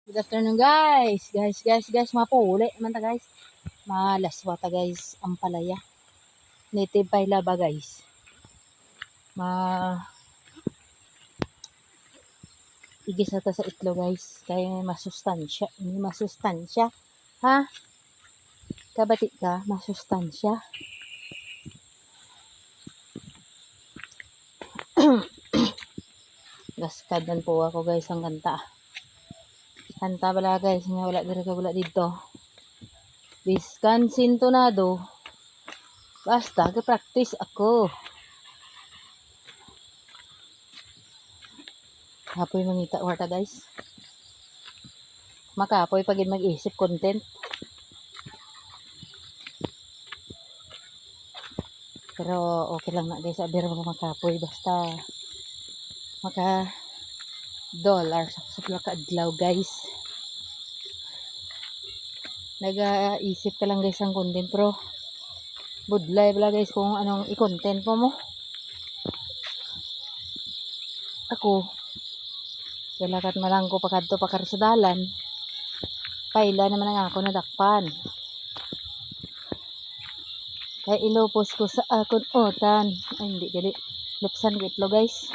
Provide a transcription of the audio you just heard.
Good afternoon guys. Guys, mapuli man ta guys. Malaswa ta guys ang palaya. Native pailaba guys. Ma igisa ta sa itlog guys. Kaya masustansya. Hindi masustansya. Ha? Kabati ka, masustansya. Gaskadan po ako guys ang kanta. Kanta pala guys, nga wala diri ka wala dito. Wisconsin Tornado. Basta ga-practice ako. Hapoy mangita warta guys. Makapoy pagid mag-isip content. Pero okay lang na guys, abir mo makapoy basta maka dollar sa kaadlaw guys. Nag-iisip ka lang guys ang content pero budlay pala guys kung anong i-content mo. Ako kailakat malang ko pakadto pakar sa dalan. Paila naman ang ako nadakpan. Kaya ilupos ko sa akon utan. Ay hindi gali lupsan ko itlo guys.